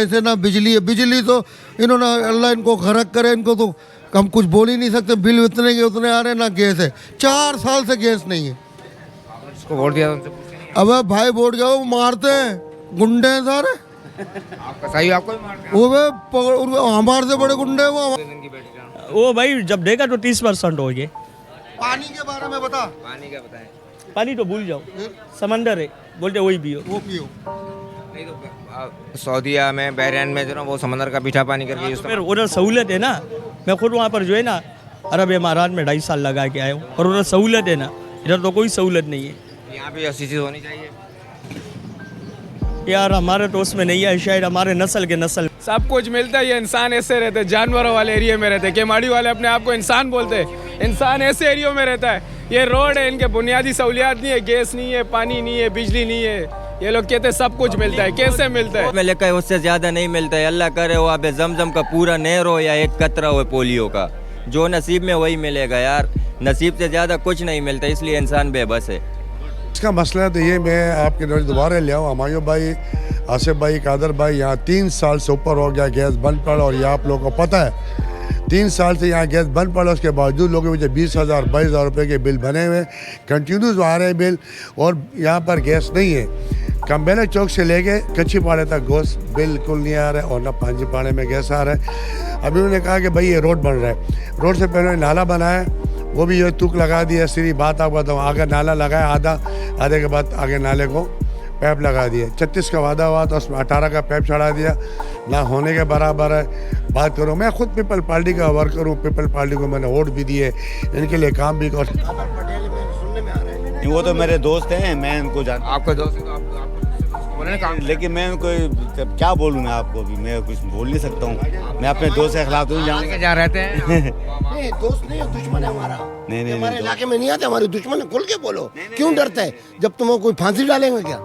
ऐसे ना बिजली है, बिजली तो इन्होंने अल्लाह इनको खरक करे, इनको तो हम कुछ बोल ही नहीं सकते। बिल इतने के उतने आ रहे हैं, ना गैस है, 4 साल से गैस नहीं है। इसको वोट दिया उनसे पूछते नहीं? अब भाई वोट जाओ, मारते हैं, गुंडे हैं सारे। आपका सही, आपको भी मारते हैं? वो हमारे से बड़े गुंडे हैं वो। दिन की बैठी जान। वो भाई जब देगा तो 30% हो गए। पानी के बारे में बता। पानी क्या बताएं? पानी तो भूल जाओ, समंदर है बोलते वही पियो। वो पियो। नहीं तो सऊदीया में, बहरीन में जो ना वो समंदर का मीठा पानी करके यूज फिर उधर सहूलत है ना। मैं खुद वहाँ पर जो है ना अरब इमारात में 2.5 साल लगा के आया हूँ, और उधर सहूलत है ना, इधर तो कोई सहूलत नहीं है। यहाँ पे ऐसी चीज़ होनी चाहिए। यार हमारे तो उसमें नहीं है, शायद हमारे नस्ल के नस्ल। सब कुछ मिलता है, ये इंसान ऐसे रहते, जानवरों वाले एरिया में रहते, केमाड़ी वाले अपने आप को इंसान बोलते हैं, इंसान ऐसे एरिया में रहता है। ये रोड है, इनके बुनियादी सहूलियात नहीं है, गैस नहीं है, पानी नहीं है, बिजली नहीं है। ये लोग कहते हैं सब कुछ मिलता है, कैसे मिलता है? में लेकर उससे ज़्यादा नहीं मिलता है। अल्लाह करे वो आप जमजम का पूरा नहर हो या एक कतरा हो पोलियो का, जो नसीब में वही मिलेगा यार। नसीब से ज़्यादा कुछ नहीं मिलता, इसलिए इंसान बेबस है। इसका मसला तो ये, मैं आपके नजर दोबारा ले आऊँ, हमायूं भाई, आसिफ भाई, कादर भाई, यहाँ 3 साल से ऊपर हो गया गैस बंद पड़ा, और ये आप लोगों को पता है 3 साल से यहाँ गैस बंद पड़ा। उसके बावजूद लोगों के मुझे 20,000 22,000 रुपये के बिल बने हुए, कंटिन्यूस आ रहे हैं बिल, और यहाँ पर गैस नहीं है। कम्बेला चौक से लेके कच्ची पाड़े तक गैस बिल्कुल नहीं आ रहा है, और ना पांजी पाड़े में गैस आ रहा है। अभी उन्होंने कहा कि भाई ये रोड बन रहा है, रोड से पहले नाला बनाया, वो भी ये तुक लगा दिया। सीधी बात आपको बताऊँ, आगे नाला लगाया आधे के बाद आगे नाले को पैप लगा दिया। 36 का वादा हुआ तो उसमें 18 का पैप चढ़ा दिया, ना होने के बराबर है। बात करूँ, मैं खुद पीपल पार्टी का वर्कर हूँ, पीपल पार्टी को मैंने वोट भी दिए, इनके लिए काम भी कर। वो तो मेरे दोस्त हैं, मैं उनको जानता हूं। आपका दोस्त है तो आपको बोले ना काम। लेकिन मैं उनको क्या बोलूँ, मैं आपको भी मैं कुछ बोल नहीं सकता हूँ। मैं अपने दोस्त के खिलाफ तो लेके जहाँ रहते हैं नहीं, दोस्त नहीं है, दुश्मन है हमारा। नहीं, हमारे इलाके में नहीं आते, हमारे दुश्मन है। खुल के बोलो, क्यों डरता है? जब तुम कोई फांसी डालेंगे क्या?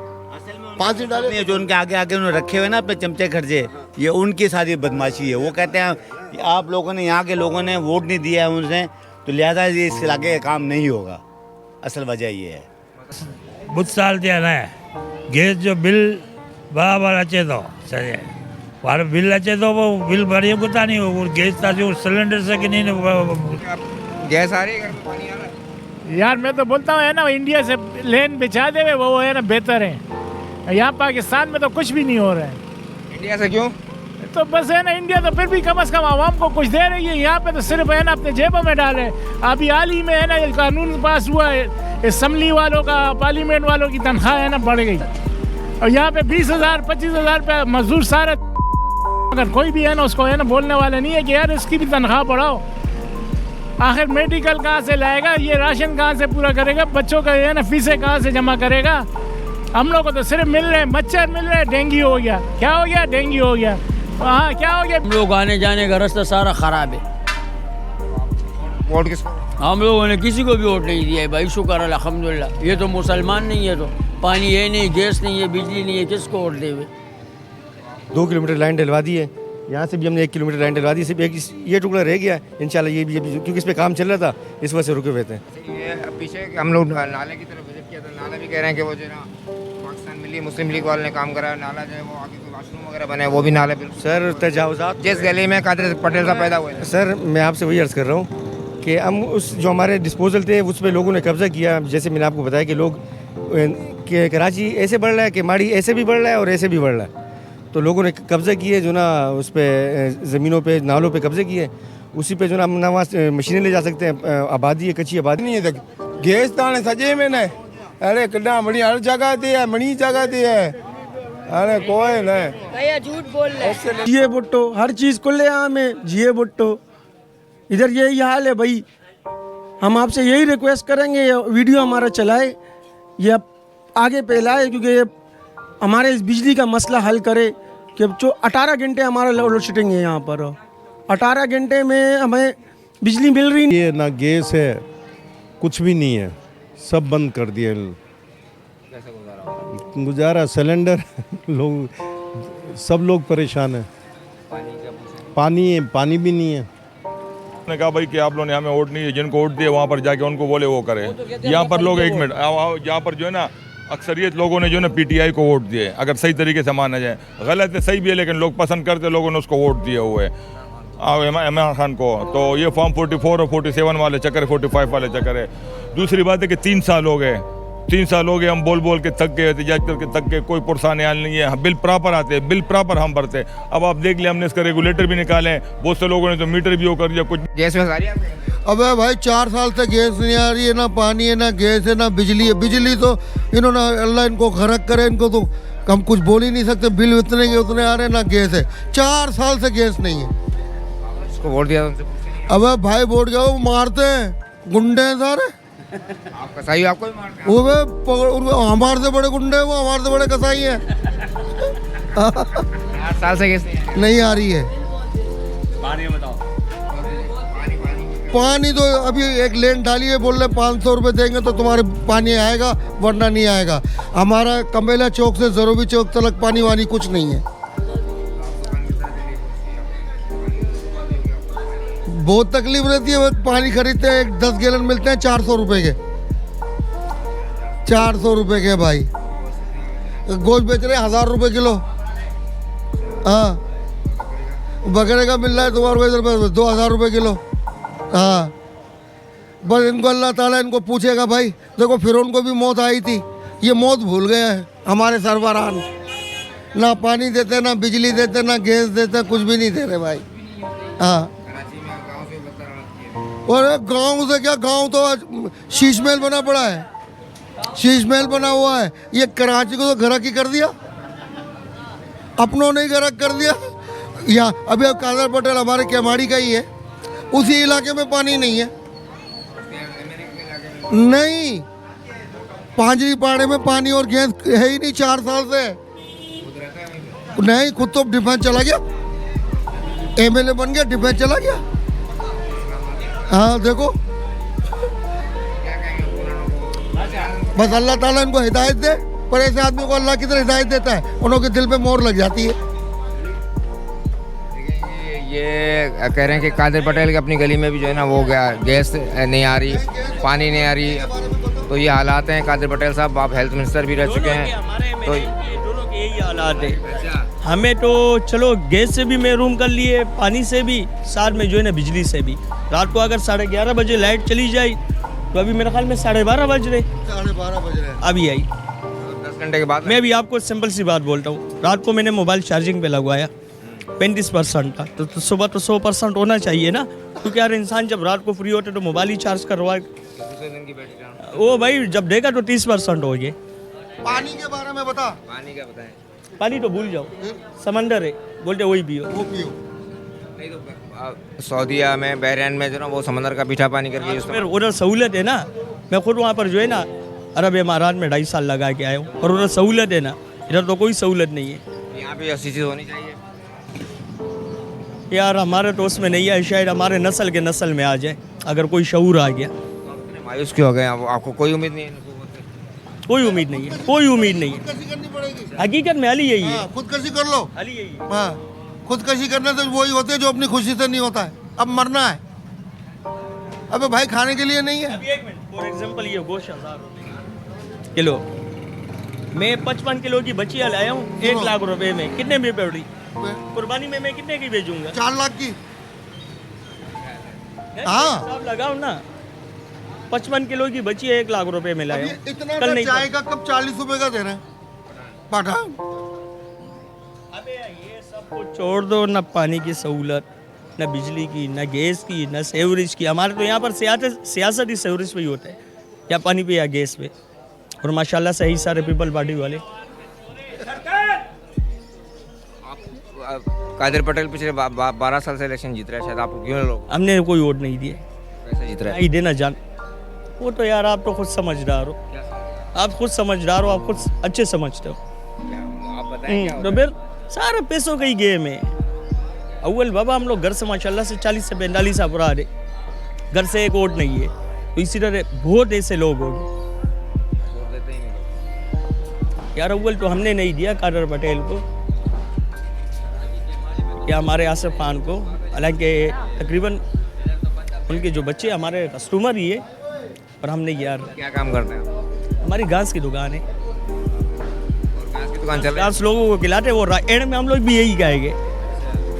फांसी डाले जो उनके आगे आगे उन्होंने रखे हुए ना अपने चमचे खर्चे, ये उनकी सारी बदमाशी है। वो कहते हैं कि आप लोगों ने, यहाँ के लोगों ने वोट नहीं दिया है उनसे, तो लिहाजा ये इस इलाके का काम नहीं होगा। असल वजह ये है। बहुत साल दिया ना गैस जो बिल बराबर अचे तो सही वार बिल अचे तो वो बिल बढ़िया गुता नहीं हो, गैस था जो सिलेंडर से कि नहीं गैस आ रही है, घर में पानी आ रहा है। यार मैं तो बोलता हूँ है ना, इंडिया से लेन बिछा दे वो है ना बेहतर है। यहाँ पाकिस्तान में तो कुछ भी नहीं हो रहा है। इंडिया से क्यों? तो बस है ना, इंडिया तो फिर भी कम से कम आवाम को कुछ दे रही है। यहाँ पे तो सिर्फ है ना अपने जेबों में डाले। अभी हाल ही में है ना ये कानून पास हुआ है, असम्बली वालों का, पार्लियामेंट वालों की तनख्वाह है ना बढ़ गई, और यहाँ पे 20,000 25,000 रुपये मजदूर सारे। अगर कोई भी है ना उसको है ना बोलने वाले नहीं है कि यार इसकी भी तनख्वाह बढ़ाओ। आखिर मेडिकल कहाँ से लाएगा, ये राशन कहाँ से पूरा करेगा, बच्चों का है ना फीसें कहाँ से जमा करेगा? हम लोग को तो सिर्फ मिल रहे हैं मच्छर, मिल रहे हैं डेंगू हो गया। क्या हो गया? डेंगू हो गया। हाँ क्या हो गया? हम लोग आने जाने का रास्ता सारा खराब है। वोट किसको? हम लोगों ने किसी को भी वोट नहीं दिया है भाई, शुक्र अल्हम्दुलिल्लाह। ये तो मुसलमान नहीं है, तो पानी है नहीं, गैस नहीं है, बिजली नहीं है, किसको वोट दे हुए? 2 किलोमीटर लाइन डलवा दी है, यहाँ से भी हमने 1 किलोमीटर लाइन डलवा दी। सिर्फ एक ये टुकड़ा रह गया इंशाल्लाह, ये भी क्योंकि इस पे काम चल रहा था, इस वजह से रुके हुए थे। ये पीछे हम लोग नाले की तरफ विजिट किया था, नाला भी कह रहे हैं कि वो जो ना पाकिस्तान मिली मुस्लिम लीग वाले ने काम कराया, नाला जो है वो आगे कोई वाशरूम वगैरह बने, वो भी नाले बिल्कुल। सर तजावुज़ात जिस गली में कादर पटेल साहब पैदा हुए थे। सर मैं आपसे वही अर्ज़ कर रहा हूँ कि हम उस जो हमारे डिस्पोजल थे उस पर लोगों ने कब्ज़ा किया। जैसे मैंने आपको बताया कि लोग कि कराची ऐसे बढ़ रहा है, कि माड़ी ऐसे भी बढ़ रहा है और ऐसे भी बढ़ रहा है, तो लोगों ने कब्ज़ा किए जो ना उस पर ज़मीनों पे, नालों पे कब्ज़े किए। उसी पे जो ना वहाँ मशीनें ले जा सकते हैं। आबादी है, कच्ची आबादी नहीं है। गैस ताने सजे में न, अरे कड़ा मड़ी हर जगह ते है, मणी जगह ते है, अरे कोई न भैया झूठ बोल रहे हैं। जिए भुट्टो, हर चीज़ खुलेआम है, जिए भुट्टो। इधर यही हाल है भाई। हम आपसे यही रिक्वेस्ट करेंगे, ये वीडियो हमारा चलाए, ये आगे फैलाए, क्योंकि ये हमारे इस बिजली का मसला हल करे। कि जो 18 घंटे हमारा लोड शेडिंग है यहाँ पर, 18 घंटे में हमें बिजली मिल रही नहीं। ये ना गैस है, कुछ भी नहीं है, सब बंद कर दिए। गुजारा सिलेंडर लोग, सब लोग परेशान हैं। पानी भी नहीं है। ने कहा भाई कि आप लोगों ने हमें वोट नहीं है, जिनको वोट दिए वहाँ पर जाके उनको बोले वो करें। यहाँ पर लोग 1 मिनट यहाँ पर जो है ना अक्सरियत लोगों ने जो है पीटीआई को वोट दिए, अगर सही तरीके से माना जाए। गलत है, सही भी है, लेकिन लोग पसंद करते, लोगों ने उसको वोट दिए हुए इमरान खान को। तो ये फॉर्म 44 और 47 वाले चक्कर है, 45 वाले चक्कर है। दूसरी बात है कि 3 साल हो गए, 3 साल हो गए हम बोल बोल के थक गए, एहतजाज करके थक गए, कोई पुरसाने हाल नहीं है। बिल प्रॉपर आते हैं, बिल प्रॉपर हम भरते। अब आप देख लिया, हमने इसका रेगुलेटर भी निकाले, बहुत से लोगों ने तो मीटर भी वो कर दिया। कुछ गैस में सारी आपके अबे भाई 4 साल से गैस नहीं आ रही है, ना पानी है, ना गैस है, ना बिजली है। बिजली तो इन्होंने अल्लाह इनको खरक करे, इनको तो हम कुछ बोल ही नहीं सकते। बिल इतने के उतने आ रहे हैं, ना गैस है। 4 साल से गैस नहीं है। उसको वोट दिया, उनसे पूछे नहीं? अबे भाई वोट जाओ, मारते हैं, गुंडे हैं सारे। आप कसाई हो, आपको भी मारते हैं। हमारे से बड़े गुंडे हैं वो, हमारे से बड़े कसाई हैं। 4 साल से गैस नहीं आ रही है। पानी बताओ। पानी तो अभी एक लेन डाली है, बोल रहे 500 रुपये देंगे तो तुम्हारे पानी आएगा, वरना नहीं आएगा। हमारा कमेला चौक से जरूरी चौक तक पानी वानी कुछ नहीं है। बहुत तकलीफ रहती है। पानी खरीदते हैं, 10 गैलन मिलते हैं 400 रुपये के। 400 रुपये के भाई। गोश्त बेच रहे हैं 1000 रुपये किलो। हाँ, बकरे का मिल रहा है तुम्हारे को इधर 2000 रुपये किलो। हाँ, बस इनको अल्लाह ताला इनको पूछेगा भाई। देखो फिरौन को भी मौत आई थी, ये मौत भूल गया है। हमारे सरबराह ना पानी देते, ना बिजली देते, ना गैस देते, कुछ भी नहीं दे रहे भाई। हाँ, और गांव से क्या, गांव तो आज शीश महल बना पड़ा है, शीश महल बना हुआ है। ये कराची को तो गरक ही कर दिया, अपनों ने ही गरक कर दिया। यहाँ अभी अब कादर पटेल हमारे केमाड़ी का ही है, उसी इलाके में पानी नहीं है। नहीं, पांजरी पाड़े में पानी और गैस है ही नहीं 4 साल से। नहीं, खुद तो डिफेंस चला गया, एमएलए बन गया, डिफेंस चला गया। हाँ देखो, बस अल्लाह ताला इनको हिदायत दे, पर ऐसे आदमी को अल्लाह की तरह हिदायत देता है, उनके दिल पे मोहर लग जाती है। ये कह रहे हैं कि कादिर पटेल की अपनी गली में भी जो है ना वो गैस नहीं आ रही, पानी नहीं आ रही। तो ये हालात हैं। कादिर पटेल साहब, आप हेल्थ मिनिस्टर भी रह चुके हैं, तो दोनों के यही हालात है। हमें तो चलो गैस से भी महरूम कर लिए, पानी से भी, साथ में जो है ना बिजली से भी। रात को अगर 11:30 बजे लाइट चली जाए तो अभी मेरे ख्याल में 12:30 बज रहे, 12:30 बज रहे अभी आई। 10 घंटे के बाद मैं भी आपको सिंपल सी बात बोलता हूँ, रात को मैंने मोबाइल चार्जिंग पे लगवाया, 35% था, तो सुबह तो 100% होना चाहिए ना, क्योंकि यार इंसान जब रात को फ्री होते तो मोबाइल ही चार्ज करवाए। वो भाई जब देखा तो 30% हो गए। पानी के बारे में बता। पानी क्या बताएं? पानी तो भूल जाओ, समंदर है, बोलते वही पियो। वो पियो। नहीं तो सऊदीया में, बहरीन में जो ना वो समंदर का मीठा पानी करके यूज़ फिर उधर सहूलत है ना। मैं खुद वहाँ पर जो है ना अरब इमारात में 2.5 साल लगा के आया हूँ, और उधर सहूलत है ना, इधर तो कोई सहूलत नहीं है। यहाँ पे ऐसी चीज़ होनी चाहिए यार, हमारे तो उसमें नहीं है, शायद हमारे नस्ल के नस्ल में आ जाए, अगर कोई शऊर आ गया। मायूस क्यों हो गए? आपको कोई उम्मीद नहीं है? कोई उम्मीद नहीं है, कोई उम्मीद नहीं है। खुदकशी करनी पड़ेगी। हकीकत में हाली यही है। हाँ, खुदकशी कर लो। हाली यही है। हाँ, खुदकशी करने से वही होते हैं जो अपनी खुशी से नहीं होता है। अब मरना है, अबे भाई खाने के लिए नहीं है। अभी 1 मिनट, फॉर एग्जांपल ये गोश्त 1000 रुपये किलो, मैं 55 किलो की बचिया लाया हूँ 1 लाख रुपए में। कितने में पड़ रही कुर्बानी में? मैं कितने की बेचूंगा? 4 लाख की। हाँ, हिसाब लगाओ ना, 55 किलो की बची है 1 लाख रुपए में लाया हूँ। इतना कल नहीं चाय का कप 40 रुपए का दे रहे हैं पठान। अबे ये सब कुछ छोड़ दो, ना पानी की सहूलत, न बिजली की, न गैस की, न सेवरेज की। हमारे तो यहाँ पर सियासत ही सेवरेज पे ही होता है, या पानी पे या गैस पे। और माशाल्लाह से ही सारे पीपल पार्टी वाले। कादिर पटेल पिछले 12 साल से इलेक्शन जीत रहा है, शायद आपको क्यों लोग? हमने कोई वोट नहीं दिए। कैसे जीत रहा है? नहीं देना जान, वो तो यार आप तो खुद समझदार हो, आप खुद समझदार हो, आप खुद अच्छे समझते हो। आप बताएं। तो फिर सारे पैसों का ही गेम है। अव्वल बाबा हम लोग घर से माशाल्लाह से 40 से 45 अफराद है, घर से एक वोट नहीं है। तो इसी तरह बहुत ऐसे लोग हो यार। अव्वल तो हमने नहीं दिया कादर पटेल को या हमारे आसिफ खान को, हालांकि तकरीबन उनके जो बच्चे हमारे कस्टमर ही है। और हमने यार क्या काम करते हैं? हमारी घास की दुकान है। दुकान चल रही है। 50 लोगों को खिलाते वो एंड में हम लोग भी यही खाएंगे।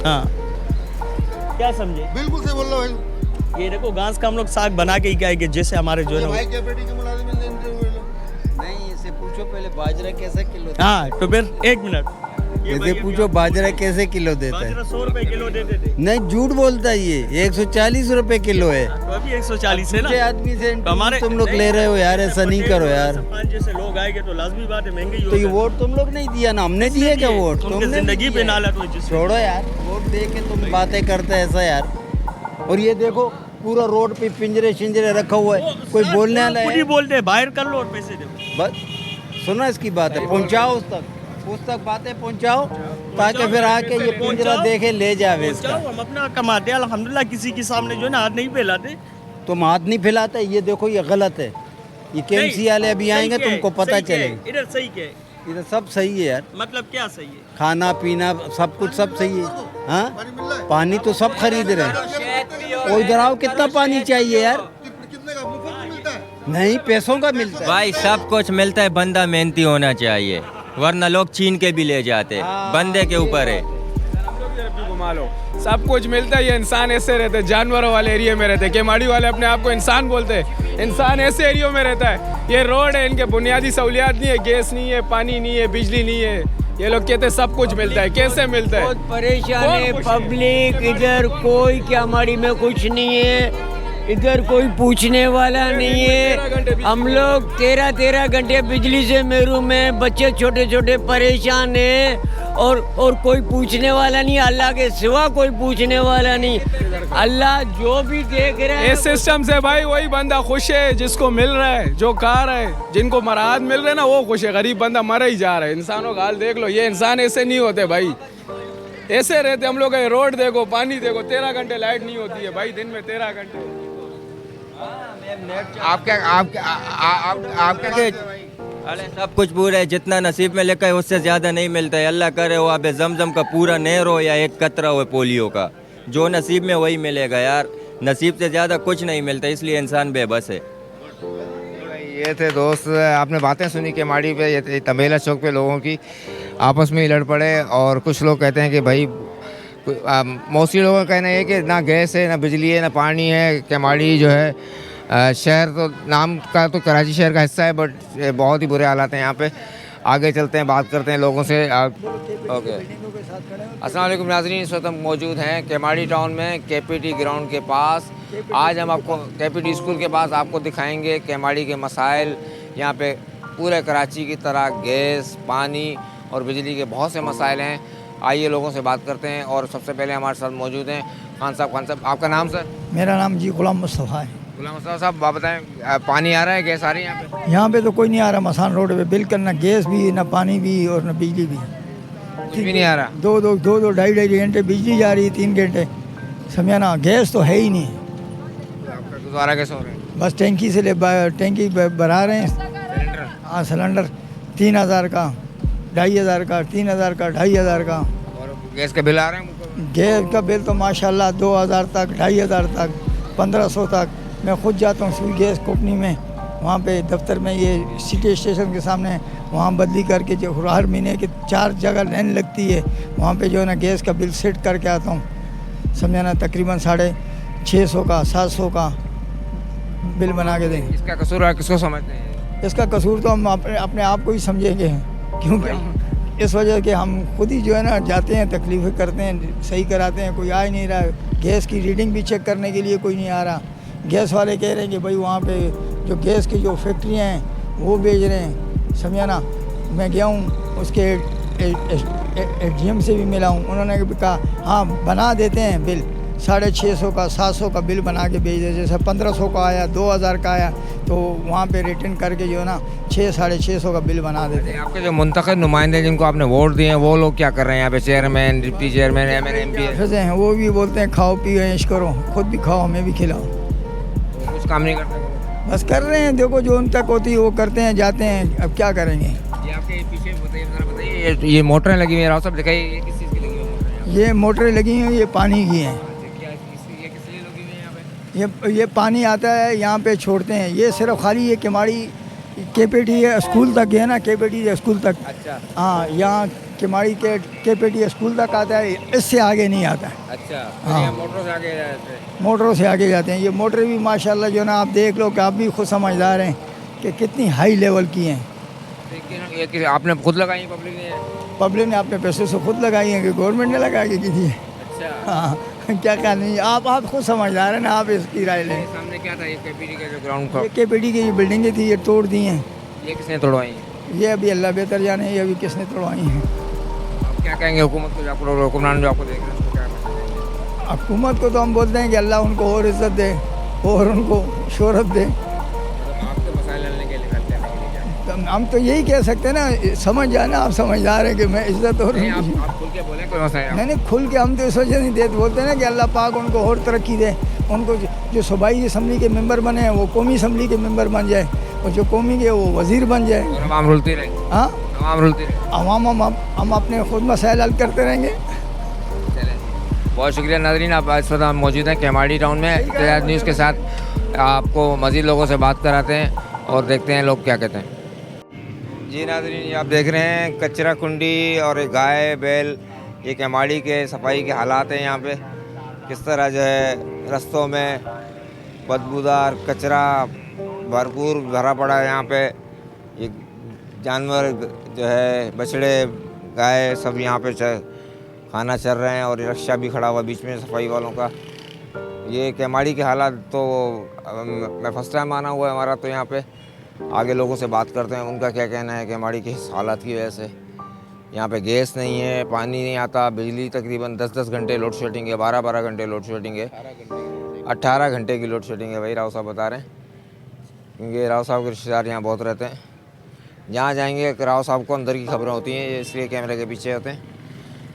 हाँ क्या समझे? बिल्कुल सही बोल रहा हूँ भाई। ये देखो घास का हम लोग साग बना के ही खाएंगे, जैसे हमारे जो है ना। भाई कैपेटी के मुलाजिम इंटरव्यू लो। नहीं, इसे पूछो पहले बाजरा कैसे किलो देता हाँ तो फिर 1 मिनट है? इसे पूछो बाजरा कैसे किलो देता है? बाजरा 100 रुपए किलो देते थे, नहीं, झूठ बोलता है ये 140 रुपए किलो है। तो अभी 140 है ना। मुझे आदमी से हमारे तुम लोग ले रहे हो यार, ऐसा नहीं करो यार। 5 जैसे लोग आएंगे तो लाजमी बात है महंगे ही तो ये होगा। वोट तुम लोग नहीं दिया ना, हमने दिए क्या वोट? तुमने तुमने जिंदगी पे नाला तो छोड़ो यार, वोट दे के तुम बातें करते हैं ऐसा यार। और ये देखो पूरा रोड पे पिंजरे शिंजरे रखा हुआ है, कोई बोलने वाला खुद ही है? बोलते हैं बाहर कर लो और पैसे दो। बस सुनो इसकी बात है, पहुंचाओ उस तक बातें पहुंचाओ, ताकि फिर आके ये पिंजरा देखे ले जावे इसका। हम अपना कमाते हैं अल्हम्दुलिल्लाह, किसी के सामने जो है ना हाथ नहीं फैलाते। तुम हाथ नहीं फैलाते, ये देखो ये गलत है। ये केएमसी वाले अभी आएंगे तुमको पता चलेगा। इधर सही क्या है? इधर सब सही है यार, मतलब क्या सही है? खाना पीना सब कुछ सब सही है। हाँ पानी तो सब खरीद रहे हैं। और इधर आओ, कितना पानी चाहिए यार? कितने का मुफ्त में मिलता है? नहीं, पैसों का मिलता है। भाई सब कुछ मिलता है, बंदा मेहनती होना चाहिए, वरना लोग छीन के भी ले जाते। बंदे के ऊपर है। घुमा लो, सब कुछ मिलता है। ये इंसान ऐसे रहते, जानवरों वाले एरिया में रहते। केमाड़ी वाले अपने आप को इंसान बोलते हैं, इंसान ऐसे एरिया में रहता है। ये रोड है, इनके बुनियादी सहूलियात नहीं है, गैस नहीं है, पानी नहीं है, बिजली नहीं है। ये लोग कहते हैं सब कुछ मिलता है, कैसे मिलता है? बहुत परेशान है पब्लिक, इधर कोई केमाड़ी में कुछ नहीं है, इधर कोई पूछने वाला नहीं है। हम लोग 13 घंटे बिजली से महरूम हैं, बच्चे छोटे छोटे परेशान हैं और कोई पूछने वाला नहीं, अल्लाह के सिवा कोई पूछने वाला नहीं। अल्लाह जो भी देख रहे हैं। इस सिस्टम से भाई वही बंदा खुश है जिसको मिल रहा है, जो खा रहा है। जिनको मराहत मिल रहा है ना वो खुश है, गरीब बंदा मर ही जा रहा है। इंसानों का हाल देख लो, ये इंसान ऐसे नहीं होते भाई, ऐसे रहते हम लोग। रोड देखो, पानी देखो, 13 घंटे लाइट नहीं होती है भाई, दिन में 13 घंटे। अरे सब कुछ पूरा है, जितना नसीब में लिखा है उससे ज़्यादा नहीं मिलता है। अल्लाह करे वो आबे जमजम का पूरा नहर हो या एक कतरा हो पोलियो का, जो नसीब में वही मिलेगा यार। नसीब से ज़्यादा कुछ नहीं मिलता, इसलिए इंसान बेबस है। ये थे दोस्त, आपने बातें सुनी केमाड़ी पे, ये तमेला चौक पे लोगों की आपस में ही लड़ पड़े। और कुछ लोग कहते हैं कि भाई मोस्टली लोगों का कहना है कि ना गैस है, ना बिजली है, ना पानी है। केमाड़ी जो है शहर तो नाम का तो कराची शहर का हिस्सा है, बट बहुत ही बुरे हालात हैं यहाँ पे। आगे चलते हैं, बात करते हैं लोगों से। ओके, अस्सलाम वालेकुम नाज़रीन, इस वक्त हम मौजूद हैं केमाड़ी टाउन में, केपीटी ग्राउंड के पास। आज हम आपको केपीटी स्कूल के पास आपको दिखाएंगे केमाड़ी के मसाइल। यहाँ पे पूरे कराची की तरह गैस, पानी और बिजली के बहुत से मसाइल हैं। आइए लोगों से बात करते हैं। और सबसे पहले हमारे साथ मौजूद हैं खान साहब। आपका नाम सर? मेरा नाम जी गुलाम मुस्तफ़ा है। गुलाम मुस्तफ़ा साहब, आप बताएं, पानी आ रहा है, गैस आ रही है यहाँ पे? यहाँ पे तो कोई नहीं आ रहा। मसान रोड पे बिल्कुल ना गैस भी, ना पानी भी और ना बिजली भी। कुछ भी नहीं आ रहा। दो ढाई घंटे बिजली जा रही है, 3 घंटे समझा ना। गैस तो है ही नहीं। आपका गुजारा कैसे हो रहा है? बस टैंकी से टैंकी भरा रहे हैं। हाँ, सिलेंडर 3000 का, 2500 का, 3000 का, 2500 का। और गैस के बिल आ रहे हैं? गैस का बिल तो माशाल्लाह 2000 तक, 2500 तक, 1500 तक। मैं खुद जाता हूँ सुई गैस कंपनी में, वहाँ पे दफ्तर में, ये सिटी स्टेशन के सामने, वहाँ बदली करके जो हर महीने के 4 जगह लाइन लगती है, वहाँ पे जो है ना गैस का बिल सेट करके आता हूँ। समझा ना, तकरीबन 650 का, 700 का बिल बना के देंगे। इसका कसूर है, किसको समझते हैं? इसका कसूर तो हम अपने आप को ही समझेंगे, क्योंकि इस वजह के हम खुद ही जो है ना जाते हैं, तकलीफ़ें करते हैं, सही कराते हैं, कोई आ ही नहीं रहा। गैस की रीडिंग भी चेक करने के लिए कोई नहीं आ रहा। गैस वाले कह रहे हैं कि भाई वहाँ पे जो गैस की जो फैक्ट्रियाँ हैं वो बेच रहे हैं। समझा ना, मैं गया हूँ, उसके एडीएम से भी मिला हूँ। उन्होंने भी कहा हाँ बना देते हैं बिल, 650 का, 700 का बिल बना के भेज दे। जैसे 1500 का आया, 2000 का आया, तो वहाँ पे रिटर्न करके जो है ना 600-650 का बिल बना देते हैं। आपके जो मुंतखब नुमाइंदे जिनको आपने वोट दिए हैं, वो लोग क्या कर रहे हैं यहाँ पे? चेयरमैन, डिप्टी चेयरमैन, एमएनएमपी फंसे हैं, वो भी बोलते हैं खाओ पियो ऐश करो, खुद भी खाओ हमें भी खिलाओ। कुछ काम नहीं करते? बस कर रहे हैं, देखो जो उन तक होती है वो करते हैं, जाते हैं, अब क्या करेंगे। ये आपके पीछे बताइए, ये मोटरें लगी हुई हैं, सब दिखाइए, ये किस चीज़ की लगी हुई है? ये मोटरें लगी हैं, ये पानी की हैं। ये पानी आता है यहाँ पे छोड़ते हैं। ये सिर्फ खाली ये केमाड़ी केपेटी स्कूल तक है ना, केपेटी स्कूल तक। अच्छा हाँ, यहाँ केमाड़ी के केपेटी स्कूल तक आता है, इससे आगे नहीं आता है। अच्छा, हाँ। ये मोटरों से आगे जाते हैं। मोटरों से आगे जाते हैं। ये मोटर भी माशाल्लाह जो ना आप देख लो कि आप भी खुद समझदार हैं कि कितनी हाई लेवल की हैं। लेकिन ये आपने खुद लगाई पब्लिक ने? पब्लिक ने अपने पैसों से खुद लगाई हैं कि गवर्नमेंट ने लगा के की थी। अच्छा हाँ, क्या नहीं, आप खुद समझदार हैं ना, आप इसकी राय लें। सामने क्या था ये केपीडी का जो ग्राउंड था? ये केपेटी की ये बिल्डिंगें थी, ये तोड़ दी हैं। ये किसने तोड़वाई? ये अभी अल्लाह बेहतर जाने ये अभी किसने तोड़वाई हैं। आप क्या कहेंगे हुकूमत को, जो आप लोग हुक्मरान जो आपको देख रहे हैं उसको क्या कहेंगे? हुकूमत को तो हम बोलते हैं कि अल्लाह उनको और इज़्ज़त दे और उनको शोहरत दे। आपके मसाइल हल के लिए करते हैं, हम तो यही कह सकते हैं ना, समझ जाना, आप समझदार हैं कि मैं इज़्ज़त और आप खुल के बोले कोई मसाइल? नहीं खुल के हम तो इस वजह नहीं देते, बोलते हैं ना कि अल्लाह पाक उनको और तरक्की दे। उनको जो सूबाई असम्बली के मेंबर बने हैं वो कौमी असम्बली के मेंबर बन जाए, और जो कौमी के वो वज़ीर बन जाए। और आवाम रुलती रहे। हाँ, आवाम रुलती रहे। आवाम हम अपने खुद मसाइल हल करते रहेंगे। बहुत शुक्रिया नाज़रीन, आप इस वक्त हम मौजूद हैं केमाड़ी टाउन में इत्तेहाद न्यूज़ के साथ। आपको मज़ीद लोगों से बात कराते हैं और देखते हैं लोग क्या कहते हैं। जी नाज़रीन, ये आप देख रहे हैं कचरा कुंडी और एक गाय बैल, ये केमाड़ी के सफाई के हालात हैं यहाँ पे। किस तरह जो है रस्तों में बदबूदार कचरा भरपूर भरा पड़ा है यहाँ पे। ये जानवर जो है बछड़े गाय सब यहाँ पे खाना चल रहे हैं और रिक्शा भी खड़ा हुआ बीच में सफाई वालों का। ये केमाड़ी के हालात तो मैं फर्स्ट टाइम आना हुआ है हमारा, तो यहाँ पे आगे लोगों से बात करते हैं उनका क्या कहना है केमाड़ी के हालात की वजह से। यहाँ पे गैस नहीं है, पानी नहीं आता, बिजली तकरीबन 10-10 घंटे लोड शेडिंग है, 12-12 घंटे लोड शेडिंग है, 18 घंटे की लोड शेडिंग है, वही राव साहब बता रहे हैं। क्योंकि राव साहब के रिश्तेदार यहाँ बहुत रहते हैं, जहाँ जाएंगे राव साहब को अंदर की खबरें होती हैं, इसलिए कैमरे के पीछे होते हैं,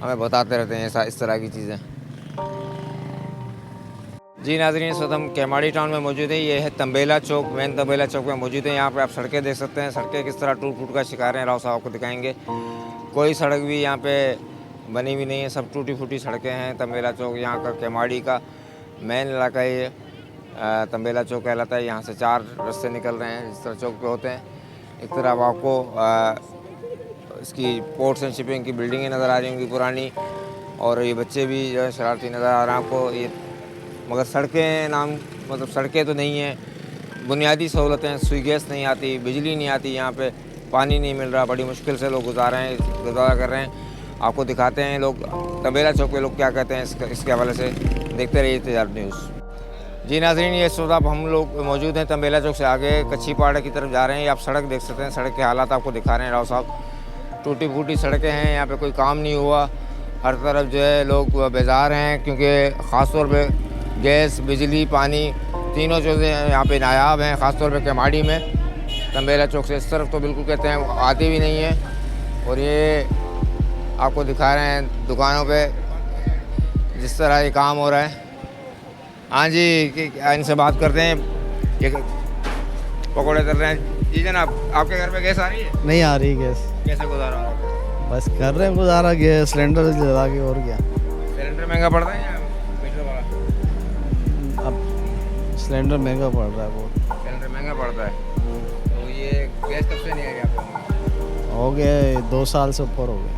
हमें बताते रहते हैं ऐसा इस तरह की चीज़ें। जी नाज़रीन, इस वक्त हम केमाड़ी टाउन में मौजूद है। ये है तंबेला चौक, मेन तंबेला चौक में मौजूद है। यहाँ पे आप सड़कें देख सकते हैं, सड़कें किस तरह टूट फूट का शिकार हैं, राव साहब को दिखाएंगे। कोई सड़क भी यहाँ पे बनी हुई नहीं है, सब टूटी फूटी सड़कें हैं। तंबेला चौक यहाँ का केमाड़ी का मेन इलाका है, ये तंबेला चौक कहलाता है। यहाँ से 4 रास्ते निकल रहे हैं जिस तरह चौक पे होते हैं। एक तरफ आपको इसकी पोर्ट्स एंड शिपिंग की बिल्डिंगें नज़र आ रही होंगी पुरानी, और ये बच्चे भी जो है शरारती नज़र आ रहे हैं आपको। ये मगर सड़कें मतलब सड़कें तो नहीं हैं, बुनियादी सहूलतें, सुई गैस नहीं आती, बिजली नहीं आती, यहाँ पे पानी नहीं मिल रहा, बड़ी मुश्किल से लोग गुजारा कर रहे हैं। आपको दिखाते हैं लोग तंबेला चौक पे लोग क्या कहते हैं इसके हवाले से। देखते रहिए इत्तेहाद न्यूज़। जी नाज़रीन, ये सुबह अब हम लोग मौजूद हैं तंबेला चौक से आगे कच्ची पहाड़ की तरफ जा रहे हैं। ये आप सड़क देख सकते हैं, सड़क के हालात आपको दिखा रहे हैं राव साहब। टूटी फूटी सड़कें हैं, यहाँ पे कोई काम नहीं हुआ, हर तरफ जो है लोग बेजार हैं, क्योंकि ख़ास तौर पे गैस, बिजली, पानी तीनों चीज़ें यहाँ पे नायाब हैं, ख़ास तौर पे केमाड़ी में। तंबेला चौक से इस तरफ तो बिल्कुल कहते हैं आती भी नहीं है। और ये आपको दिखा रहे हैं दुकानों पे जिस तरह ये काम हो रहा है। हाँ जी, इनसे बात करते हैं, ये पकौड़े कर रहे हैं। जी जनाब, आपके घर पे गैस आ रही है? नहीं आ रही गैस। कैसे गुजारा हो रहा है? बस कर रहे हैं गुजारा, गैस सिलेंडर जला के, और क्या। सिलेंडर महंगा पड़ता है या मीटर वाला? अब सिलेंडर महंगा पड़ रहा है बहुत। सिलेंडर महंगा पड़ता है, तो ये गैस कब से नहीं आ रही आपको? हो गए 2 साल से ऊपर हो गए।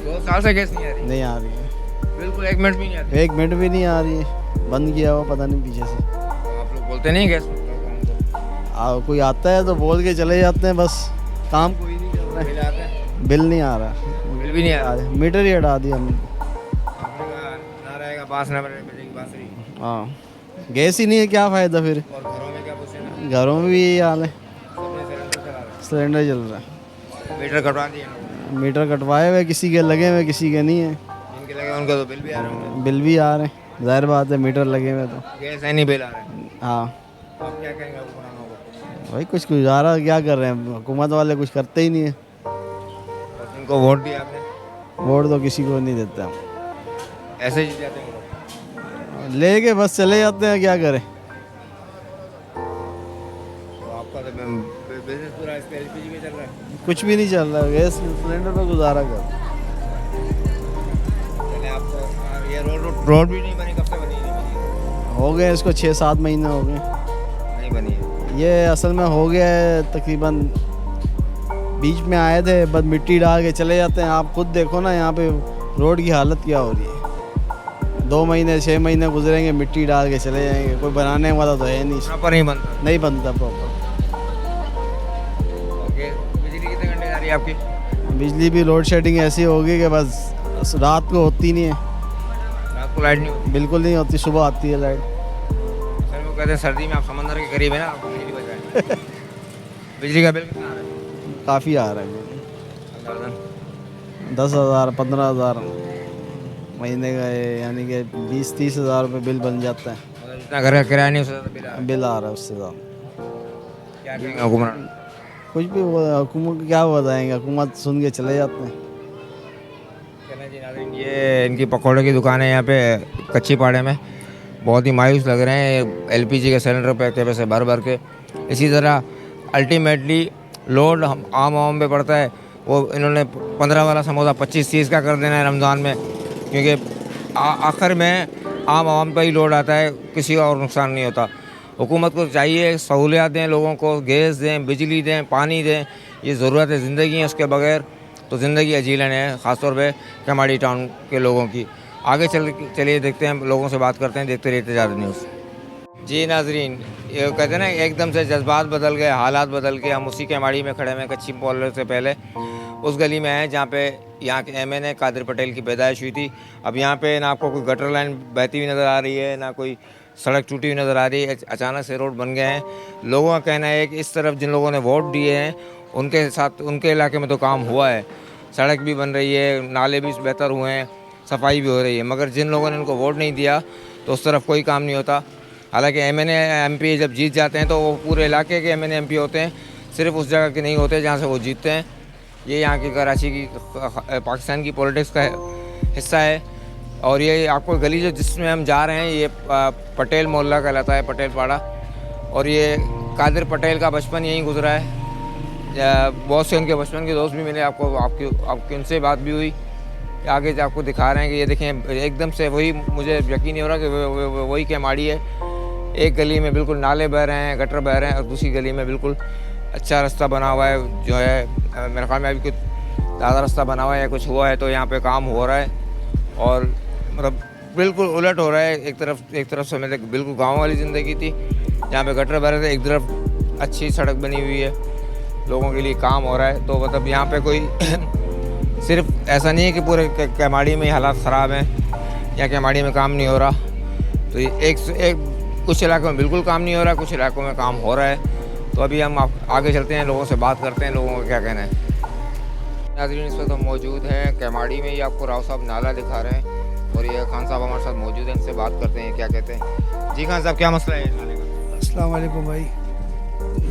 2 साल से गैस नहीं आ रही? नहीं आ रही है बिल्कुल, 1 मिनट भी नहीं आती? 1 मिनट भी नहीं आ रही है, बंद किया हुआ पता नहीं पीछे से। तो आप लोग बोलते नहीं गैस? कोई आता है तो बोल के चले जाते हैं, बस काम कोई नहीं कर रहा है। बिल आता है? बिल नहीं आ रहा, बिल भी नहीं आ रहा, मीटर ही हटा दिया हमने। ना रहेगा बास, ना बजेगी बांसुरी। हाँ, गैस ही नहीं है, क्या फ़ायदा फिर। और घरों में क्या पूछे? घरों में भी यही हाल है, सिलेंडर चल रहा है। मीटर कटवा दिए? मीटर कटवाए हुए, किसी के लगे हुए, किसी के नहीं है। जिनके लगे उनका तो बिल भी आ रहे होंगे? बिल भी आ रहे हैं, जाहिर बात है, मीटर लगे हुए तो गैस है नहीं, बिल आ रहे हैं। हाँ, आप क्या कहेंगे हुक्मरानों को? भाई कुछ गुजारा क्या कर रहे हैं, हुकूमत वाले कुछ करते ही नहीं है। इनको वोट दिया आपने? वोट तो किसी को नहीं देते हम, ऐसे ही जाते हैं लेके बस चले जाते हैं, क्या करें। तो आपका तो बिजनेस पूरा इस पे एलपीजी पे चल रहा है? कुछ भी नहीं चल रहा है, गैस सिलेंडर पे गुजारा कर। चले, आपको ये रोड भी नहीं बनी, कब से बनी है? हो गए इसको 6-7 महीने हो गए नहीं बनी है। ये असल में हो गया है तकरीबन बीच में आए थे, बस मिट्टी डाल के चले जाते हैं। आप खुद देखो ना यहाँ पे रोड की हालत क्या हो रही है। 2 महीने 6 महीने गुजरेंगे, मिट्टी डाल के चले जाएंगे, कोई बनाने वाला तो है नहीं। प्रॉपर नहीं बनता प्रॉपर। ओके, बिजली कितने घंटे आ रही है आपकी? बिजली भी लोड शेडिंग ऐसी होगी कि बस रात को होती नहीं है। रात को लाइट नहीं होती? बिल्कुल नहीं होती, सुबह आती है लाइट। सर वो कहते हैं सर्दी में आप समंदर के करीब है ना, आपको बिजली बचाए। बिजली का बिल कितना आ रहा है? काफ़ी आ रहा है, 10,000 15,000 महीने का है, यानी कि 20-30 हज़ार रुपये बिल बन जाता है। जितना घर का किराया नहीं उससे बिल आ रहा है उससे ज़्यादा। क्या कहेंगे हुकूमत? कुछ भी हुकूमत क्या बताएंगे, हुकूमत सुन के चले जाते हैं। ये इनकी पकौड़े की दुकान है यहाँ पे कच्ची पाड़े में, बहुत ही मायूस लग रहे हैं। एलपीजी के सिलेंडर पे के पैसे भर भर के, इसी तरह अल्टीमेटली लोड हम आम पे पड़ता है। वो इन्होंने 15 वाला समोसा 25-30 का कर देना है रमज़ान में, क्योंकि आखिर में आम पर ही लोड आता है, किसी का और नुकसान नहीं होता। हुकूमत को चाहिए सहूलियात दें लोगों को, गैस दें, बिजली दें, पानी दें, ये ज़रूरत है ज़िंदगी है, उसके बगैर तो ज़िंदगी अजीलन है, ख़ासतौर पे कमाड़ी टाउन के लोगों की। आगे चलिए देखते हैं, लोगों से बात करते हैं, देखते रहते ज़्यादा न्यूज़। जी नाजरीन, ये कहते हैं ना एकदम से जज्बात बदल गए, हालात बदल के हम उसी कमाड़ी में खड़े हैं, कच्ची पॉलर से पहले उस गली में हैं जहाँ पे यहाँ के MN कादिर पटेल की पैदाइश हुई थी। अब यहाँ पे ना आपको कोई गटर लाइन बहती हुई नज़र आ रही है, ना कोई सड़क टूटी हुई नज़र आ रही है। अचानक से रोड बन गए हैं। लोगों का कहना है कि इस तरफ जिन लोगों ने वोट दिए हैं उनके साथ उनके इलाके में तो काम हुआ है, सड़क भी बन रही है, नाले भी बेहतर हुए हैं, सफाई भी हो रही है, मगर जिन लोगों ने उनको वोट नहीं दिया तो उस तरफ कोई काम नहीं होता। हालांकि MN MP जब जीत जाते हैं तो वो पूरे इलाके के MN MP होते हैं, सिर्फ उस जगह के नहीं होते जहाँ से वो जीतते हैं। ये यहाँ की कराची की पाकिस्तान की पॉलिटिक्स का हिस्सा है। और ये आपको गली जो जिसमें हम जा रहे हैं ये पटेल मोहल्ला कहलाता है, पटेल पाड़ा। और ये कादिर पटेल का बचपन यहीं गुजरा है। बहुत से उनके बचपन के दोस्त भी मिले, आपकी उनसे बात भी हुई। आगे आपको दिखा रहे हैं कि ये देखें एकदम से वही, मुझे यकीन नहीं हो रहा कि वही कमाड़ी है। एक गली में बिल्कुल नाले बह रहे हैं, गटर बह रहे हैं, और दूसरी गली में बिल्कुल अच्छा रास्ता बना हुआ है। जो है मेरे ख्याल में अभी कुछ ज़्यादा रास्ता बना हुआ है या कुछ हुआ है, तो यहाँ पे काम हो रहा है। और मतलब बिल्कुल उलट हो रहा है। एक तरफ से मतलब बिल्कुल गाँव वाली ज़िंदगी थी जहाँ पे गटर बह रहे थे, एक तरफ अच्छी सड़क बनी हुई है, लोगों के लिए काम हो रहा है। तो मतलब यहाँ पे कोई सिर्फ ऐसा नहीं है कि पूरे कमाड़ी में हालात ख़राब हैं या कमाड़ी में काम नहीं हो रहा। तो एक कुछ इलाकों में बिल्कुल काम नहीं हो रहा, कुछ इलाकों में काम हो रहा है। तो अभी हम आगे चलते हैं, लोगों से बात करते हैं, लोगों का क्या कहना है। नाज़रीन, इस वक्त हम मौजूद हैं कमाड़ी में, ये आपको राव साहब नाला दिखा रहे हैं और ये खान साहब हमारे साथ मौजूद हैं, इनसे बात करते हैं क्या कहते हैं। जी खान साहब, क्या मसला है नाले का? अस्सलाम वालेकुम भाई।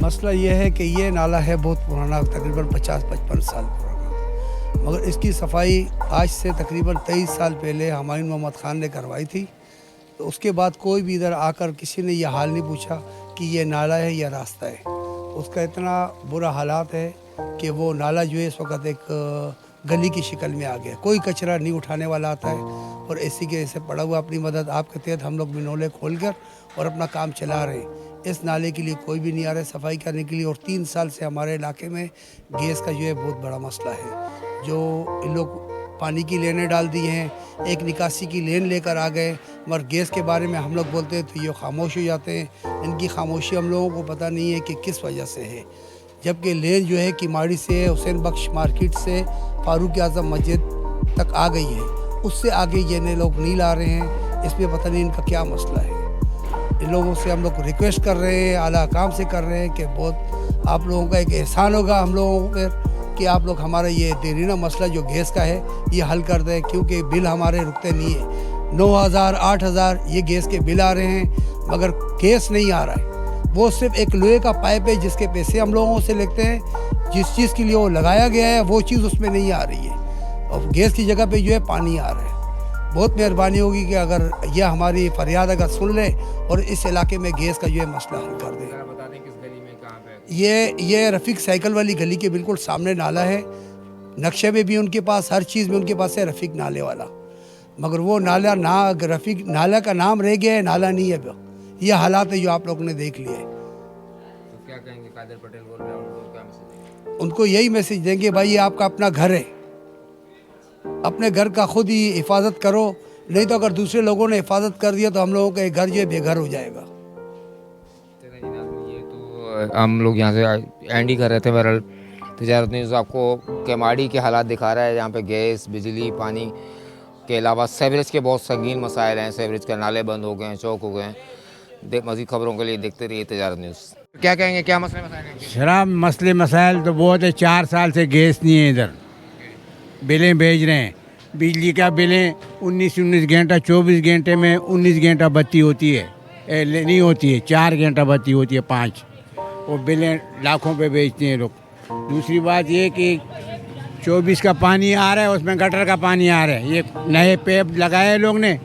मसला ये है कि ये नाला है बहुत पुराना, तकरीबन 50-55 साल पुराना, मगर इसकी सफाई आज से तकरीबन 23 साल पहले हुमायूं मोहम्मद ख़ान ने करवाई थी। तो उसके बाद कोई भी इधर आकर किसी ने यह हाल नहीं पूछा कि ये नाला है या रास्ता है। उसका इतना बुरा हालात है कि वो नाला जो है इस वक्त एक गली की शक्ल में आ गया। कोई कचरा नहीं उठाने वाला आता है और ऐसी के ऐसे पड़ा हुआ। अपनी मदद आपके तहत हम लोग मिनोले खोल कर और अपना काम चला रहे हैं। इस नाले के लिए कोई भी नहीं आ रहा है सफाई करने के लिए। और 3 साल से हमारे इलाके में गैस का जो है बहुत बड़ा मसला है। जो इन लोग पानी की लेनें डाल दी हैं, एक निकासी की लेन लेकर आ गए, मगर गैस के बारे में हम लोग बोलते हैं तो ये खामोश हो जाते हैं। इनकी खामोशी हम लोगों को पता नहीं है कि किस वजह से है। जबकि लेन जो है किमाड़ी से हुसैन बख्श मार्केट से फारूक आज़म मस्जिद तक आ गई है, उससे आगे ये लोग नहीं ला रहे हैं। इसमें पता नहीं इनका क्या मसला है। इन लोगों से हम लोग रिक्वेस्ट कर रहे हैं, आला काम से कर रहे हैं कि बहुत आप लोगों का एक एहसान होगा हम लोगों पर कि आप लोग हमारा ये देरीना मसला जो गैस का है ये हल कर दें, क्योंकि बिल हमारे रुकते नहीं है। 9,000 8,000 ये गैस के बिल आ रहे हैं, मगर गैस नहीं आ रहा है। वो सिर्फ एक लोहे का पाइप है जिसके पैसे हम लोगों से लेते हैं। जिस चीज़ के लिए वो लगाया गया है वो चीज़ उसमें नहीं आ रही है, और गैस की जगह पे जो है पानी आ रहा है। बहुत मेहरबानी होगी कि अगर यह हमारी फरियाद अगर सुन ले और इस इलाके में गैस का जो है मसला हल कर दे। ये रफ़ीक साइकिल वाली गली के बिल्कुल सामने नाला है। नक्शे में भी उनके पास, हर चीज़ में उनके पास है रफ़ीक नाले वाला, मगर वो नाला रफ़ीक नाला का नाम रह गया है, नाला नहीं है। ये हालात है जो आप लोगों ने देख लिए। तो क्या कहेंगे, कादिर पटेल बोल रहे हैं, क्या मैसेज? उनको यही मैसेज देंगे, भाई ये आपका अपना घर है, अपने घर का खुद ही हिफाजत करो, नहीं तो अगर दूसरे लोगों ने हिफाजत कर दिया तो हम लोगों का घर जो है बेघर हो जाएगा। हम लोग यहाँ से एंड ही कर रहे थे। बहरहाल तिजारत न्यूज़ आपको केमाड़ी के हालात दिखा रहा है। यहाँ पे गैस, बिजली, पानी के अलावा सीवरेज के बहुत संगीन मसाइल हैं। सीवरेज के नाले बंद हो गए हैं, चौक हो गए हैं। मज़ीद खबरों के लिए देखते रहिए तिजारत न्यूज़। क्या कहेंगे, क्या मसले मसाइल हैं? शराब मसले मसाइल तो बहुत है। 4 साल से गैस नहीं है इधर, बिलें भेज रहे हैं। बिजली का बिलें 19 घंटा, 24 घंटे में 19 घंटा बत्ती होती है, नहीं होती है, 4 घंटा बत्ती होती है, 5। वो बिलें लाखों पे बेचते हैं लोग। दूसरी बात ये कि 24 का पानी आ रहा है, उसमें गटर का पानी आ रहा है। ये नए पैप लगाए लोग ने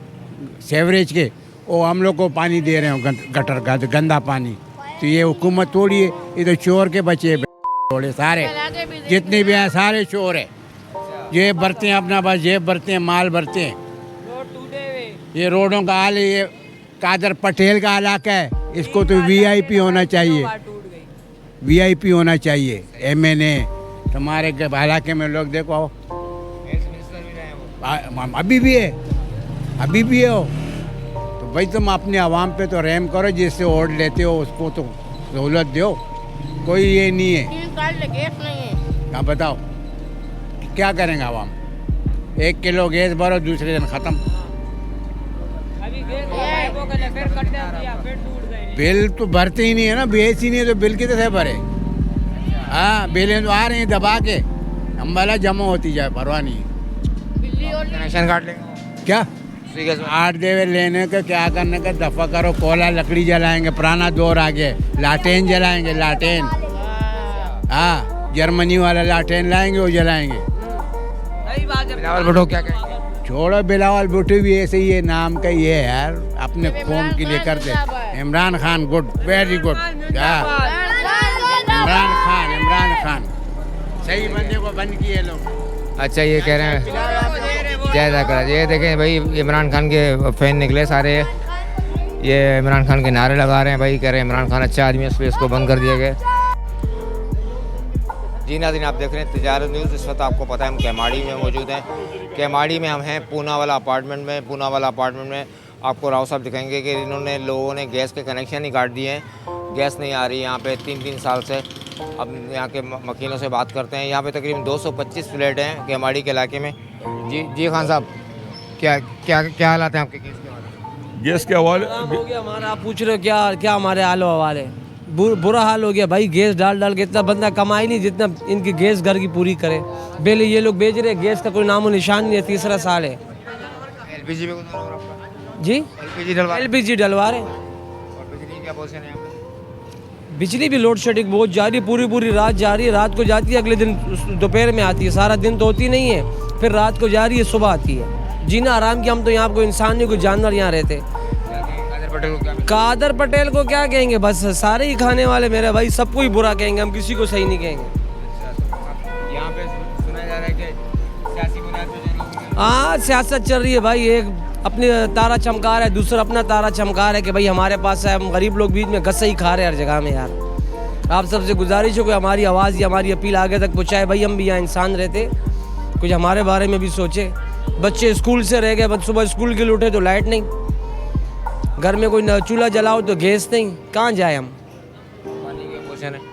सीवरेज के, वो हम लोग को पानी दे रहे हैं गटर का, गंदा पानी। तो ये हुकूमत थोड़ी है, ये तो चोर के बच्चे थोड़े सारे, जितने भी हैं सारे चोर है। ये भरते हैं अपना, बस जेब भरते हैं, माल भरते हैं। ये रोडों का हाल है, ये कादर पटेल का इलाका है, इसको तो वीआईपी होना चाहिए, वीआईपी होना चाहिए। एमएनए तुम्हारे इलाके में लोग देखो, अभी भी है, अभी भी है। तो भाई तुम अपने आवाम पे तो रहम करो, जिससे वोट लेते हो उसको तो सहूलत दो। कोई ये नहीं है। हाँ बताओ क्या करेंगे आवाम? 1 किलो गैस भरो, दूसरे दिन ख़त्म। बिल तो भरते ही नहीं है ना, बेच ही नहीं है तो बिल कितने से भरे? हाँ, बिलें तो आ रही हैं दबा के, हम वाला जमा होती जाए, परवाह नहीं। कनेक्शन काट लेंगे क्या 8 देवे लेने का, क्या करने का, दफा करो। कोयला लकड़ी जलाएंगे, पुराना दौर आ गया, लाटेन जलाएंगे, लाटेन। हाँ, जर्मनी वाला लाटेन लाएंगे, वो जलाएंगे। बिलावल भुट्टो क्या कहेंगे? छोड़ो, बिलावल भुट्टो भी ऐसे ही है, नाम का ये है यार, अपने कौम के लिए करते। Imran Khan good, very good. Imran Khan सही बंदे को बंद किए लोग। अच्छा, ये कह रहे हैं जय करा। ये देखें भाई, इमरान खान के फैन निकले सारे, ये इमरान खान के नारे लगा रहे हैं भाई, कह रहे हैं इमरान खान अच्छा आदमी है, इसलिए इसको बंद कर दिया गया। जी नाज़रीन, आप देख रहे हैं तिजारत न्यूज़। इस वक्त आपको पता है हम केमाड़ी में मौजूद हैं। केमाड़ी में हम हैं पूना वाला अपार्टमेंट में। पूना वाला अपार्टमेंट में आपको राव साहब दिखाएंगे कि इन्होंने लोगों ने गैस के कनेक्शन ही काट दिए हैं। गैस नहीं आ रही यहाँ पे 3-3 साल से। अब यहाँ के मकीनों से बात करते हैं। यहाँ पे तकरीबन 225 फ्लैट हैं केमाड़ी के इलाके में। जी खान साहब, क्या क्या क्या हालात हैं आपके गैस के? गैस के हवाले हो गया हमारा, आप पूछ रहे हो क्या क्या हमारे हाल हवाल है? बुरा हाल हो गया भाई। गैस डाल के इतना बंदा कमाई नहीं जितना इनकी गैस घर की पूरी करे। बिल ये लोग बेच रहे, गैस का कोई नामो निशान नहीं है। 3रा साल है। एलपीजी जी, एलपीजी डलवा रहे। और बिजली क्या पोजीशन है यहाँ पे? बिजली भी लोड शेडिंग बहुत जा रही है, पूरी रात जा रही है। रात को जाती है, अगले दिन दोपहर में आती है। सारा दिन तो होती नहीं है, फिर रात को जा रही है, सुबह आती है। जीना आराम की। हम तो यहाँ कोई इंसान नहीं, कोई जानवर यहाँ रहते। कादर पटेल को क्या कहेंगे? बस सारे ही खाने वाले मेरे भाई, सबको ही बुरा कहेंगे, हम किसी को सही नहीं कहेंगे। यहाँ पे सुना जा रहा है कि सियासी बुनियाद पे हाँ, सियासत चल रही है भाई। एक अपनी तारा चमका रहा है, दूसरा अपना तारा चमका रहा है कि भाई हमारे पास है। हम गरीब लोग बीच में गस्से ही खा रहे हैं हर जगह में यार। आप सबसे गुजारिश हो कि हमारी आवाज़ या हमारी अपील आगे तक पहुँचाए। भाई हम भी यहाँ इंसान रहते, कुछ हमारे बारे में भी सोचे। बच्चे स्कूल से रह गए, सुबह स्कूल के लिए उठे तो लाइट नहीं, घर में कोई चूल्हा जलाओ तो गैस नहीं, कहाँ जाए हम?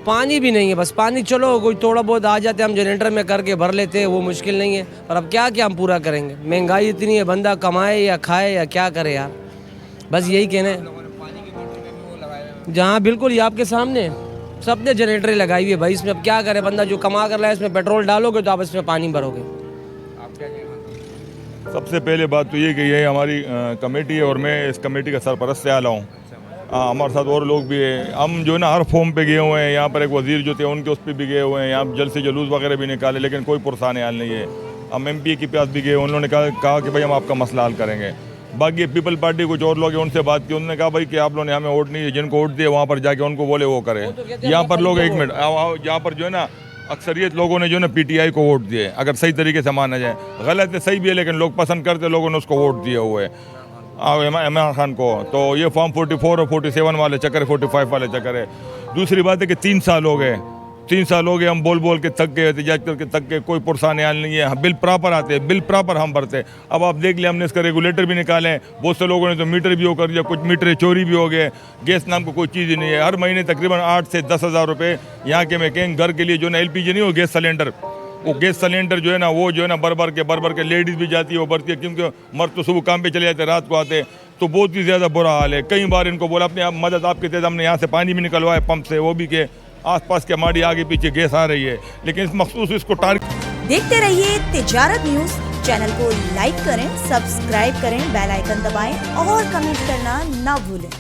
पानी भी नहीं है। बस पानी चलो कोई थोड़ा बहुत आ जाते, हम जनरेटर में करके भर लेते हैं, वो मुश्किल नहीं है। पर अब क्या क्या हम पूरा करेंगे? महंगाई इतनी है, बंदा कमाए या खाए या क्या करे यार। बस यही कहना है। जहाँ बिल्कुल ये आपके सामने सबने जनरेटर लगाई हुई है भाई। इसमें अब क्या करे बंदा, जो कमा कर रहा है इसमें पेट्रोल डालोगे तो आप इसमें पानी भरोगे। सबसे पहले बात तो ये कि ये हमारी कमेटी है और मैं इस कमेटी का सरपरस्त आला हूँ। हमारे साथ और लोग भी हैं। हम जो है ना हर फॉर्म पे गए हुए हैं। यहाँ पर एक वजीर जो थे उनके उस पर भी गए हुए हैं। यहाँ जल से जुलूस वगैरह भी निकाले, लेकिन कोई पुरसान हाल नहीं है। हम MP के पास भी गए, उन्होंने कहा कि भाई हम आपका मसला हल करेंगे। बाकी पीपल पार्टी कुछ और लोग हैं, उनसे बात की, उन्होंने कहा भाई कि आप लोगों ने हमें वोट नहीं है, जिनको वोट दिए वहाँ पर जाके उनको बोले वो करें। यहाँ पर लोग 1 मिनट, यहाँ पर जो है ना अक्सरियत लोगों ने जो है ना PTI को वोट दिए, अगर सही तरीके से माना जाए। गलत है, सही भी है, लेकिन लोग पसंद करते, लोगों ने उसको वोट दिए हुए इमरान खान को। तो ये फॉर्म 44 और 47 वाले चक्कर है, 45 वाले चक्कर है। दूसरी बात है कि 3 साल हो गए 3 साल हो गए हम बोल बोल के थक गए, एहतजाज करके थक गए, कोई परेशानी हाल नहीं है। बिल प्रॉपर आते हैं, बिल प्रॉपर हम भरते हैं। अब आप देख लिया, हमने इसका रेगुलेटर भी निकाले हैं, बहुत से लोगों ने तो मीटर भी वो कर दिया, कुछ मीटर चोरी भी हो गए। गैस नाम को कोई चीज़ ही नहीं है। हर महीने तकरीबन 8 से 10 हज़ार रुपये यहाँ के मैं कहें घर के लिए जो ना LPG नहीं हो, गैस सिलेंडर, वो गैस सिलेंडर जो है ना, वो जो है ना भर के लेडीज़ भी जाती है, वो भरती है, क्योंकि मर्द तो सुबह काम पे चले जाते हैं, रात को आते हैं, तो बहुत ही ज़्यादा बुरा हाल है। कई बार इनको बोला अपने आप मदद आपके तहत, हमने यहाँ से पानी भी निकलवाया पंप से, वो भी के आसपास के माड़ी आगे पीछे गैस आ रही है, लेकिन इस मखसूस इसको टारगेट। देखते रहिए तिजारत न्यूज़। चैनल को लाइक करें, सब्सक्राइब करें, बेल आइकन दबाएं और कमेंट करना ना भूलें।